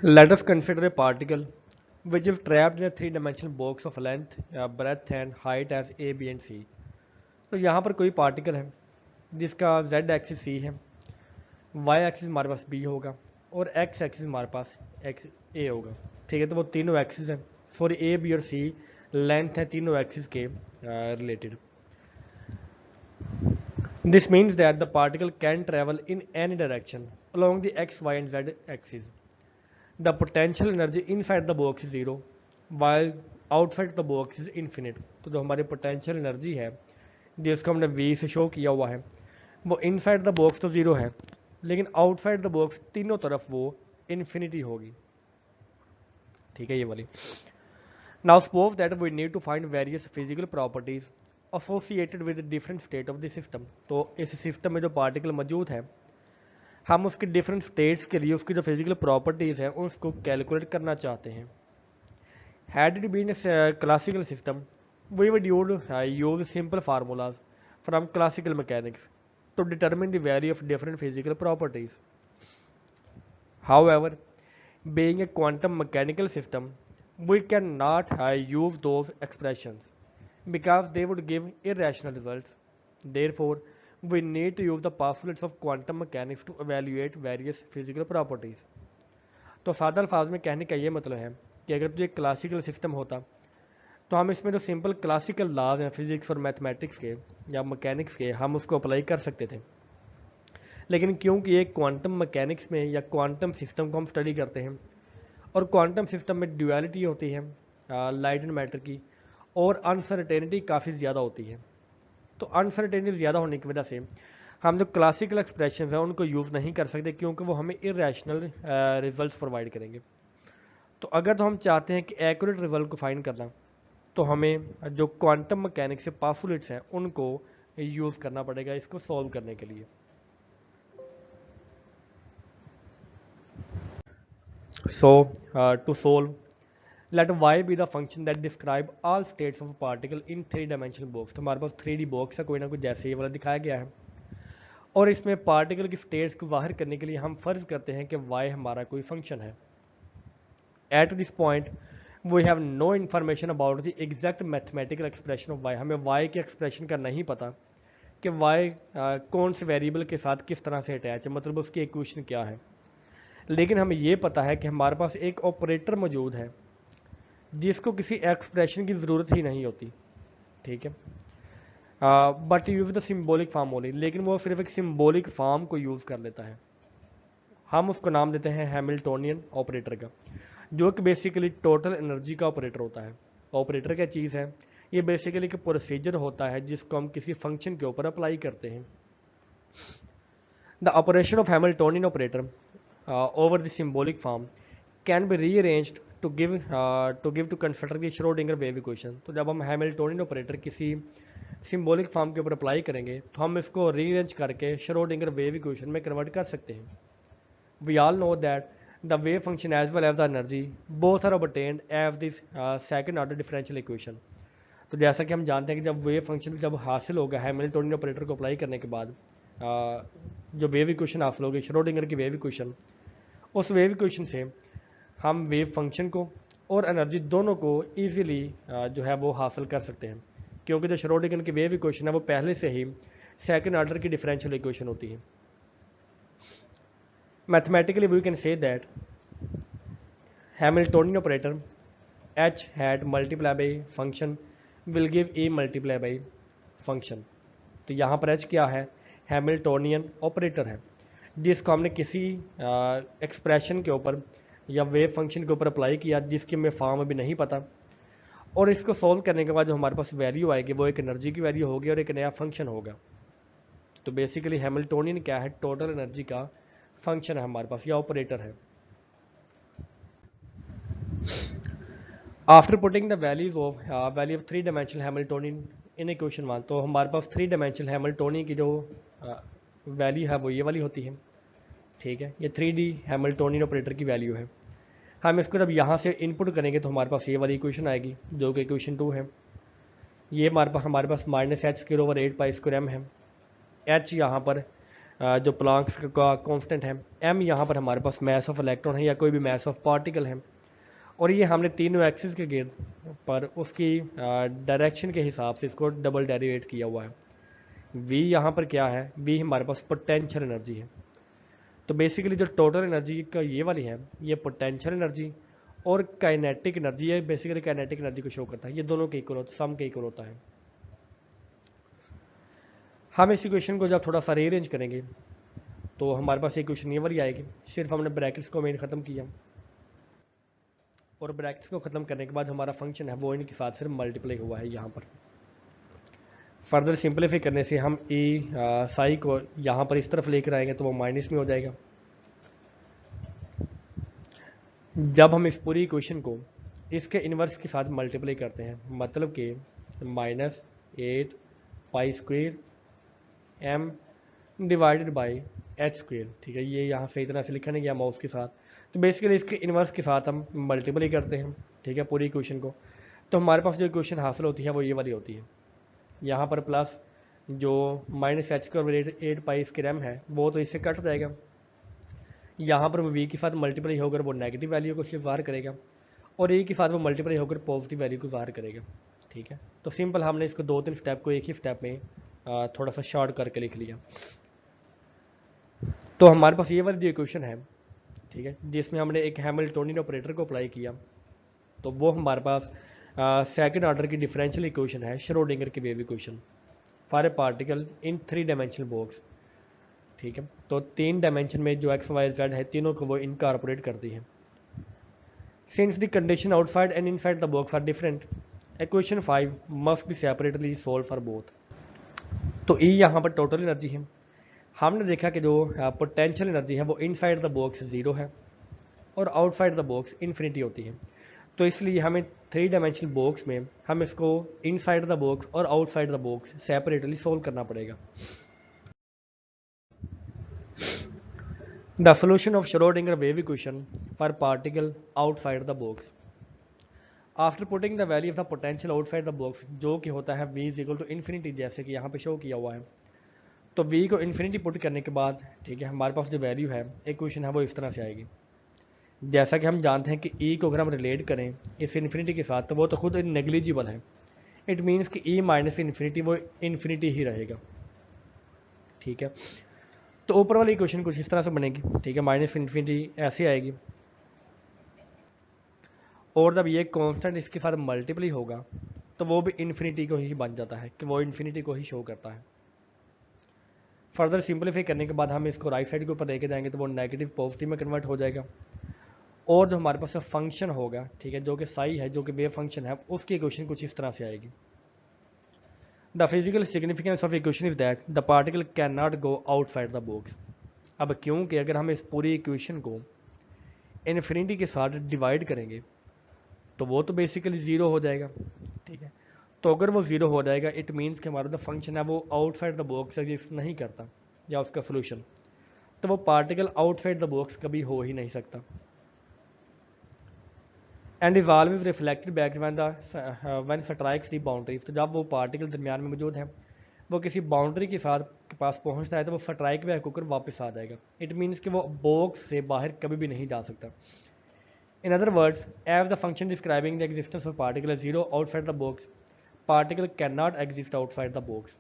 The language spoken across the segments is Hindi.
Let us consider a particle which is trapped in a three-dimensional box of length, breadth and height as a, b and c. तो यहाँ पर कोई पार्टिकल है जिसका z एक्सिस c है, y एक्सिस हमारे पास b होगा और x एक्सिस हमारे पास x a होगा। ठीक है, तो वो तीनों एक्सिस हैं, सॉरी a, b और c लेंथ है तीनों एक्सिस के related. This means that the particle can travel in any direction along the x, y and z axis. The potential energy inside the box is zero, while outside the box is infinite. तो जो हमारी potential energy है जिसको हमने V से शो किया हुआ है वो inside the box तो zero है, लेकिन outside the box तीनों तरफ वो infinity होगी। ठीक है, ये वाली। Now suppose that we need to find various physical properties associated with different state of the system. तो इस सिस्टम में जो पार्टिकल मौजूद है हम उसके डिफरेंट स्टेट्स के लिए उसकी जो फिजिकल प्रॉपर्टीज़ हैं उसको कैलकुलेट करना चाहते हैं। Had it been classical system we would use simple formulas from classical mechanics to determine the value of different physical properties. However, being a quantum mechanical system we cannot use those expressions because they would give irrational results. Therefore, we need to use the postulates of quantum mechanics to evaluate various physical properties. तो सादा अल्फाज में कहने का ये मतलब है कि अगर तो ये क्लासिकल सिस्टम होता तो हम इसमें जो सिंपल क्लासिकल लॉज हैं फिजिक्स और मैथमेटिक्स के या मैकेनिक्स के हम उसको अप्लाई कर सकते थे, लेकिन क्योंकि ये क्वांटम मैकेनिक्स में या क्वांटम सिस्टम को हम स्टडी करते हैं और क्वांटम सिस्टम में ड्यूअलिटी होती है लाइट एंड मैटर की और अनसर्टेनिटी काफ़ी ज़्यादा होती है, तो अनसर्टेनिटी ज़्यादा होने की वजह से हम जो क्लासिकल एक्सप्रेशन हैं उनको यूज़ नहीं कर सकते क्योंकि वो हमें इरेशनल रिजल्ट्स प्रोवाइड करेंगे। तो अगर तो हम चाहते हैं कि एक्यूरेट रिजल्ट को फाइंड करना तो हमें जो क्वांटम मैकेनिक्स से पासुलेट्स हैं उनको यूज़ करना पड़ेगा इसको सॉल्व करने के लिए। So to solve, let y be the function that describe all states of a particle in three dimensional box। तो हमारे पास 3D बॉक्स है कोई ना कोई जैसे ये वाला दिखाया गया है और इसमें पार्टिकल की स्टेट्स को ज़ाहिर करने के लिए हम फर्ज करते हैं कि y हमारा कोई फंक्शन है। At this point we have no information about the exact mathematical expression of y। हमें y के एक्सप्रेशन का नहीं पता कि y कौन से वेरिएबल के साथ किस तरह से अटैच है, मतलब उसकी इक्वेशन क्या है, लेकिन हमें ये पता है कि हमारे पास एक ऑपरेटर मौजूद है जिसको किसी एक्सप्रेशन की ज़रूरत ही नहीं होती। ठीक है, but use the symbolic form only, लेकिन वो सिर्फ एक सिम्बॉलिक फॉर्म को यूज़ कर लेता है। हम उसको नाम देते हैं हैमिल्टोनियन ऑपरेटर का, जो कि बेसिकली टोटल एनर्जी का ऑपरेटर होता है। ऑपरेटर क्या चीज़ है, ये बेसिकली एक प्रोसीजर होता है जिसको हम किसी फंक्शन के ऊपर अप्लाई करते हैं। The operation of Hamiltonian operator over the symbolic form can be rearranged to give to construct the Schrödinger wave equation। तो जब हम हैमिल्टोनियन ऑपरेटर किसी सिंबॉलिक फॉर्म के ऊपर अप्लाई करेंगे तो हम इसको रीअरेंज करके श्रोडिंगर वेव इक्वेशन में कन्वर्ट कर सकते हैं। We all know that the wave function as well as the energy both are obtained as this second order differential equation. तो जैसा कि हम जानते हैं कि जब वेव फंक्शन जब हासिल होगा हैमिल्टोनियन ऑपरेटर को अप्लाई करने के बाद जो वेव इक्वेशन हासिल होगी श्रोडिंगर की वेव इक्वेशन, उस वेव इक्वेशन से हम वेव फंक्शन को और एनर्जी दोनों को इजीली जो है वो हासिल कर सकते हैं, क्योंकि जो श्रोडिंगर की वेव इक्वेशन है वो पहले से ही सेकंड ऑर्डर की डिफरेंशियल इक्वेशन होती है। Mathematically we can say that Hamiltonian operator H hat multiply by function will give a multiply by function. तो यहाँ पर एच क्या है, हैमिल्टोनियन ऑपरेटर है जिसको हमने किसी एक्सप्रेशन के ऊपर या वेव फंक्शन के ऊपर अप्लाई किया जिसकी हमें फॉर्म अभी नहीं पता, और इसको सॉल्व करने के बाद जो हमारे पास वैल्यू आएगी वो एक एनर्जी की वैल्यू होगी और एक नया फंक्शन होगा। तो बेसिकली हैमिल्टोनियन क्या है, टोटल एनर्जी का फंक्शन है हमारे पास या ऑपरेटर है। After putting the values of value of three dimensional Hamiltonian in equation 1, तो हमारे पास थ्री डायमेंशनल हैमिल्टोनियन की जो वैल्यू है वो ये वाली होती है। ठीक है, ये 3D हैमिल्टोनियन ऑपरेटर की वैल्यू है। हम इसको जब यहाँ से इनपुट करेंगे तो हमारे पास ये वाली इक्वेशन आएगी जो कि इक्वेशन 2 है। ये हमारे पास -h² / 8 π² m है। h यहाँ पर जो प्लांक्स का कांस्टेंट है, m यहाँ पर हमारे पास मास ऑफ इलेक्ट्रॉन है या कोई भी मास ऑफ पार्टिकल है, और ये हमने तीनों एक्सिस के गिर्द पर उसकी डायरेक्शन के हिसाब से इसको डबल डेरिवेट किया हुआ है। v यहाँ पर क्या है, v हमारे पास पोटेंशियल एनर्जी है। तो बेसिकली जो टोटल एनर्जी का ये वाली है, ये पोटेंशियल एनर्जी और काइनेटिक एनर्जी, ये बेसिकली काइनेटिक एनर्जी को शो करता है, ये दोनों के इक्वल होता, सम के इक्वल होता है। हम इस इक्वेशन को जब थोड़ा सा रीअरेंज करेंगे तो हमारे पास इक्वेशन ये वाली आएगी। सिर्फ हमने ब्रैकेट्स को मेन ख़त्म किया, और ब्रैकेट्स को ख़त्म करने के बाद हमारा फंक्शन है वो इनके साथ सिर्फ मल्टीप्लाई हुआ है यहाँ पर। फर्दर सिंप्लीफाई करने से हम ई साई को यहाँ पर इस तरफ लेकर आएंगे तो वो माइनस में हो जाएगा। जब हम इस पूरी इक्वेशन को इसके इन्वर्स के साथ मल्टीप्लाई करते हैं, मतलब कि -8 पाई square m divided by h square, ठीक है, ये यहाँ सही तरह से लिखा नहीं गया माउस के साथ, तो बेसिकली इसके इन्वर्स के साथ हम मल्टीप्लाई करते हैं, ठीक है, पूरी इक्वेशन को। तो हमारे पास जो इक्वेशन हासिल होती है वो ये वाली होती है। यहाँ पर प्लस जो -h² 8 पाई स्क्वायर m है वो तो इससे कट जाएगा। यहाँ पर वो v के साथ मल्टीप्लाई होकर वो नेगेटिव वैल्यू को ज़ाहिर करेगा, और a के साथ वो मल्टीप्लाई होकर पॉजिटिव वैल्यू को ज़ाहिर करेगा, ठीक है। तो सिंपल हमने इसको 2-3 स्टेप को एक ही स्टेप में थोड़ा सा शॉर्ट करके लिख लिया। तो हमारे पास ये वाली जो इक्वेशन है, ठीक है, जिसमें हमने एक हैमिल्टोनियन ऑपरेटर को अप्लाई किया, तो वो हमारे पास सेकंड ऑर्डर की डिफरेंशियल इक्वेशन है, श्रोडिंगर की wave equation for a particle in 3 dimensional box, ठीक है। तो 3 डायमेंशन में जो एक्स वाई जेड है तीनों को वो इनकॉर्पोरेट करती है। Since the condition outside and inside the box are different, equation 5 must be separately solve for both. तो ई यहाँ पर टोटल एनर्जी है। हमने देखा कि जो पोटेंशियल एनर्जी है वो इनसाइड द बॉक्स 0 है और आउटसाइड द बॉक्स इन्फिनिटी होती है। तो इसलिए हमें 3 डायमेंशनल बॉक्स में हम इसको इनसाइड द बॉक्स और outside the box separately solve करना पड़ेगा। The solution of Schrodinger wave equation for particle outside the box, after putting the value of the potential outside the box, जो कि होता है v इक्वल टू इन्फिनिटी, जैसे कि यहाँ पे शो किया हुआ है। तो v को इन्फिनिटी पुट करने के बाद, ठीक है, हमारे पास जो वैल्यू है इक्वेशन है वो इस तरह से आएगी। जैसा कि हम जानते हैं कि e को अगर हम रिलेट करें इस इन्फिनिटी के साथ तो वो तो खुद नेग्लिजिबल है। इट मीन्स कि e माइनस इन्फिनिटी वो इन्फिनिटी ही रहेगा, ठीक है। तो ऊपर वाली इक्वेशन कुछ इस तरह से बनेगी, ठीक है, माइनस इन्फिनिटी ऐसे आएगी, और जब ये कांस्टेंट इसके साथ मल्टीप्लाई होगा तो वो भी इन्फिनिटी को ही बन जाता है, कि वो इन्फिनिटी को ही शो करता है। फर्दर सिंपलीफाई करने के बाद हम इसको राइट साइड के ऊपर लेके जाएंगे तो वो नेगेटिव पॉजिटिव में कन्वर्ट हो जाएगा, और जो हमारे पास फंक्शन होगा, ठीक है, जो कि साई है, जो कि वेव फंक्शन है, उसकी इक्वेशन कुछ इस तरह से आएगी। The physical significance of equation is that the particle can not go outside the box. अब क्योंकि अगर हम इस पूरी इक्वेशन को इन्फिनिटी के साथ डिवाइड करेंगे तो वो तो बेसिकली 0 हो जाएगा, ठीक है। तो अगर वो 0 हो जाएगा इट मीन्स कि हमारा जो फंक्शन है वो आउटसाइड द बॉक्स एग्जिस्ट नहीं करता, या उसका सोल्यूशन, तो वो पार्टिकल आउटसाइड द बॉक्स कभी हो ही नहीं सकता। And is always reflected back when strikes the boundaries, तो जब वो पार्टिकल दरमियान में मौजूद है वो किसी बाउंड्री के साथ के पास पहुंचता है तो वो स्ट्राइक बैक होकर वापस आ जाएगा। इट मीन्स कि वो बॉक्स से बाहर कभी भी नहीं जा सकता। In other words, as the function describing the existence of particle is 0 outside the box, particle cannot exist outside the box,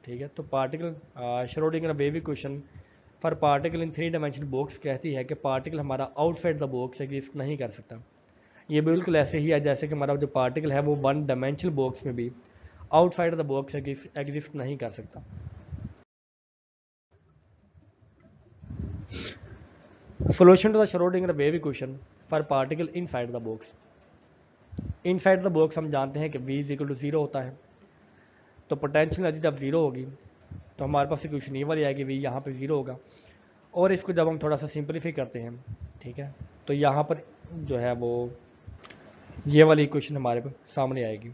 ठीक है। तो particle Schrodinger wave equation for particle in 3 dimensional box कहती है कि पार्टिकल हमारा आउटसाइड द बॉक्स एग्जिस्ट नहीं कर सकता। ये बिल्कुल ऐसे ही है जैसे कि हमारा जो पार्टिकल है वो 1 डायमेंशनल बॉक्स में भी आउटसाइड द बॉक्स एग्जिस्ट नहीं कर सकता। Solution to the Schrodinger wave equation for particle inside the box. Inside the box हम जानते हैं कि v इज इक्वल टू 0 होता है, तो पोटेंशियल एनर्जी जब 0 होगी तो हमारे पास इक्वेशन ये वाली आएगी, v यहाँ पे 0 होगा। और इसको जब हम थोड़ा सा सिंप्लीफाई करते हैं, ठीक है, तो यहाँ पर जो है वो ये वाली इक्वेशन हमारे पर सामने आएगी।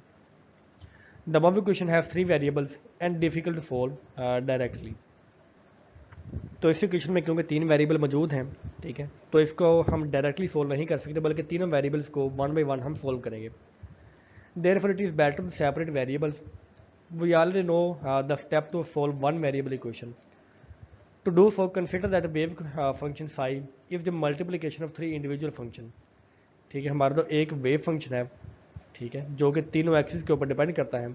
The above equation have 3 variables and difficult to solve directly. तो इस इक्वेशन में क्योंकि 3 वेरिएबल मौजूद हैं, ठीक है, तो इसको हम डायरेक्टली सोल्व नहीं कर सकते, बल्कि तीनों वेरिएबल्स को 1 बाई 1 हम सोल्व करेंगे। Therefore it is better to separate variables. We already know the step to solve 1 variable equation. To do so, consider that wave function psi is the multiplication of three individual function. ठीक है, हमारा तो एक वेव फंक्शन है, ठीक है, जो कि तीनों एक्सिस के ऊपर डिपेंड करता है,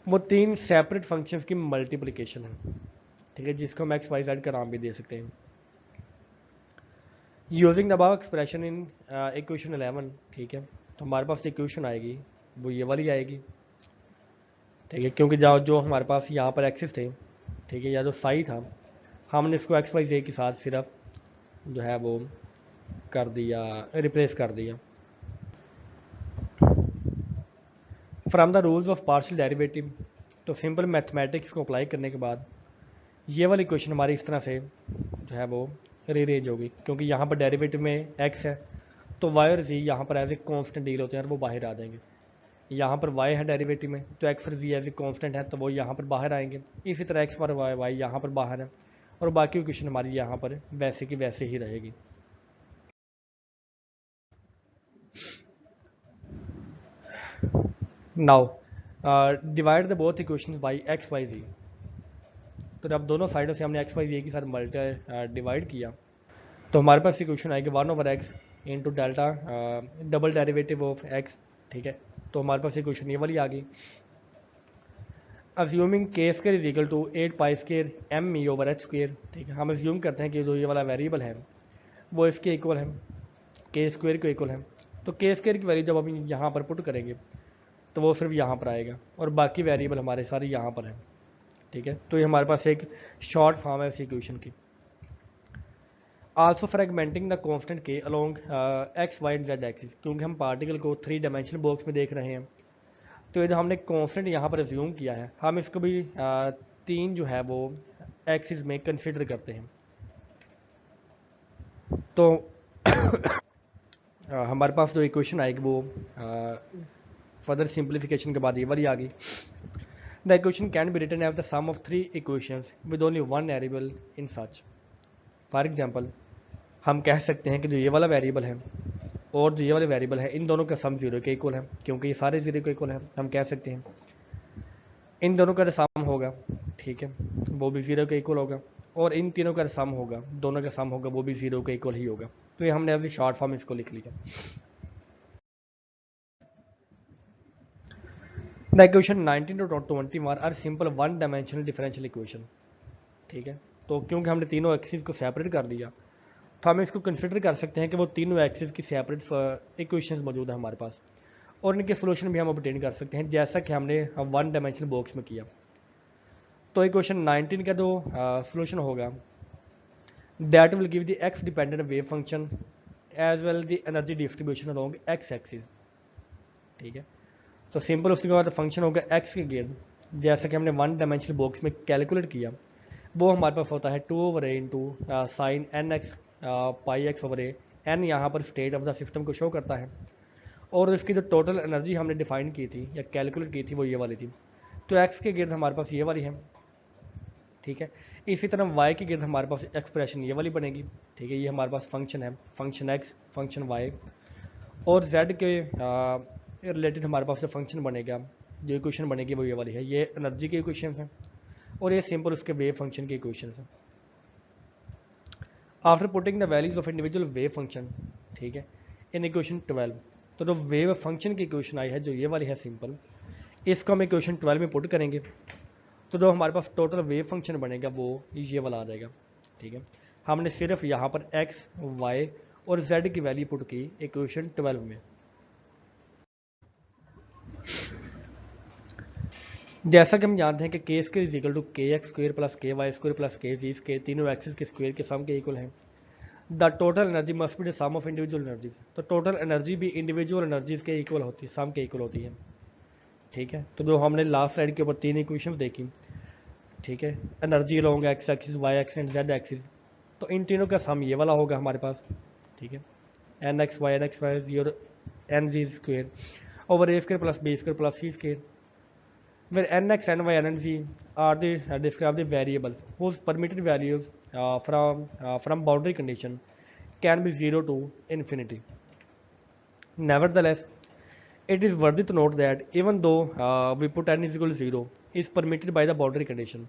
वो तीन सेपरेट फंक्शंस की मल्टीप्लिकेशन है, ठीक है, जिसको हम एक्स वाई जेड का नाम भी दे सकते हैं। Using the above expression in equation 11, ठीक है, तो हमारे पास इक्वेशन आएगी वो ये वाली आएगी, ठीक है, क्योंकि जो हमारे पास यहाँ पर एक्सिस थे, ठीक है, या जो साई था, हमने इसको एक्स वाई जेड के साथ सिर्फ जो है वो कर दिया, रिप्लेस कर दिया। From the rules of partial derivative, तो सिंपल मैथमेटिक्स को अप्लाई करने के बाद ये वाली क्वेश्चन हमारी इस तरह से जो है वो रीअरेंज होगी, क्योंकि यहाँ पर डेरिवेटिव में एक्स है तो वाई और जी यहाँ पर एज ए कॉन्स्टेंट डील होते हैं और वो बाहर आ जाएंगे। यहाँ पर वाई है डेरिवेटिव में तो एक्स और जी एज ए कॉन्स्टेंट है तो वो यहाँ पर बाहर आएंगे। इसी तरह एक्स और वाई यहाँ पर बाहर है और बाकी क्वेश्चन हमारी यहाँ पर वैसे की वैसे ही रहेगी। Now divide the both equations by X Y G, तो जब दोनों साइडों से हमने एक्स वाई जी के साथ मल्टी डिवाइड किया तो हमारे पास इक्वेशन आएगी 1/x into delta double derivative of x, ठीक है, तो हमारे पास इक्वेशन ये वाली आ गई। Assuming K square is equal to 8 pi square M E over H square, ठीक है, हम अज्यूम करते हैं कि जो ये वाला वेरिएबल है वो इसके इक्वल है, के स्क्वायर के इक्वल है, तो के स्क्वायर की वैल्यू जब हम यहाँ पर पुट करेंगे तो वो सिर्फ यहाँ पर आएगा और बाकी वेरिएबल हमारे सारे यहाँ पर हैं, ठीक है, तो ये हमारे पास एक शॉर्ट फॉर्म है इस इक्वेशन की। Also fragmenting the constant K along X Y and Z axis, क्योंकि हम पार्टिकल को 3 डायमेंशनल बॉक्स में देख रहे हैं तो ये जो हमने कॉन्स्टेंट यहाँ पर अज्यूम किया है हम इसको भी तीन जो है वो एक्सिस में कंसिडर करते हैं। तो हमारे पास जो इक्वेशन आएगी वो फर्दर सिंप्लीफिकेशन के बाद ये वाली आ गई। The equation can be written as the sum of 3 equations with only one variable in such. For example हम कह सकते हैं कि जो ये वाला वेरिएबल है और जो ये वाले वेरिएबल है इन दोनों का सम जीरो के इक्वल है, क्योंकि ये सारे जीरो के इक्वल है, हम कह सकते हैं इन दोनों का सम होगा, ठीक है, वो भी जीरो के इक्वल होगा, और इन तीनों का सम होगा, दोनों का सम होगा, वो भी जीरो के इक्वल ही होगा। तो ये हमने एज ए शॉर्ट फॉर्म इसको लिख लिया। The equation 19 to 21 are simple one dimensional differential equation, ठीक है, तो क्योंकि हमने तीनों एक्सिस को सेपरेट कर दिया तो हम इसको कंसिडर कर सकते हैं कि वो तीनों एक्सिस की सेपरेट इक्वेशंस मौजूद है हमारे पास और इनके सोल्यूशन भी हम ऑब्टेन कर सकते हैं जैसा कि हमने वन डायमेंशनल बॉक्स में किया। तो इक्वेशन 19 का जो सोल्यूशन होगा that will give the X dependent wave function as well the energy distribution along X axis, ठीक है, तो सिंपल उसके बाद फंक्शन होगा एक्स के गिर्द जैसा कि हमने वन डायमेंशनल बॉक्स में कैलकुलेट किया, वो हमारे पास होता है 2/a into sine N X pi X over A, N यहाँ पर स्टेट ऑफ द सिस्टम को शो करता है और इसकी जो टोटल एनर्जी हमने डिफाइन की थी या कैलकुलेट की थी वो ये वाली थी, तो एक्स के गिर्द हमारे पास ये वाली है, ठीक है। इसी तरह वाई के गिर्द हमारे पास एक्सप्रेशन ये वाली बनेगी, ठीक है, ये हमारे पास फंक्शन है, फंक्शन एक्स फंक्शन वाई, और जेड के रिलेटेड हमारे पास जो फंक्शन बनेगा, जो इक्वेशन बनेगी वो ये वाली है, ये एनर्जी के इक्वेशन हैं और ये सिंपल उसके वेव फंक्शन के इक्वेशन हैं। After putting the values of individual wave function, ठीक है, इन इक्वेशन 12, तो जो वेव फंक्शन की इक्वेशन आई है जो ये वाली है सिंपल, इसको हम इक्वेशन 12 में पुट करेंगे तो जो हमारे पास टोटल वेव फंक्शन बनेगा वो ये वाला आ जाएगा, ठीक है। हमने सिर्फ यहाँ पर एक्स वाई और जेड की वैल्यू पुट की इक्वेशन 12 में। जैसा कि हम जानते हैं कि K square is equal to K X square plus K Y square plus K Z square, तीनों एक्सिस के स्क्वायर के सम के इक्वल हैं। The total energy must be the sum of individual energies, तो टोटल एनर्जी भी इंडिविजुअल एनर्जीज के इक्वल होती है, सम के इक्वल होती है, ठीक है। तो जो हमने लास्ट स्लाइड के ऊपर तीन इक्वेशंस देखी, ठीक है, energy along X axis Y X and Z axis, तो इन तीनों का सम ये वाला होगा हमारे पास, ठीक है, एन एक्स वाई जी और N Z square over A square plus B square plus C square, where nx, ny, and nz are the describe the variables whose permitted values from boundary condition can be 0 to infinity. Nevertheless, it is worthy to note that even though we put n is equal to 0 is permitted by the boundary condition,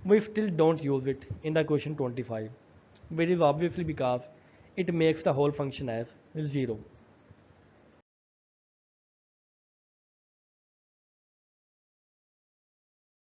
we still don't use it in the question 25, which is obviously because it makes the whole function as 0.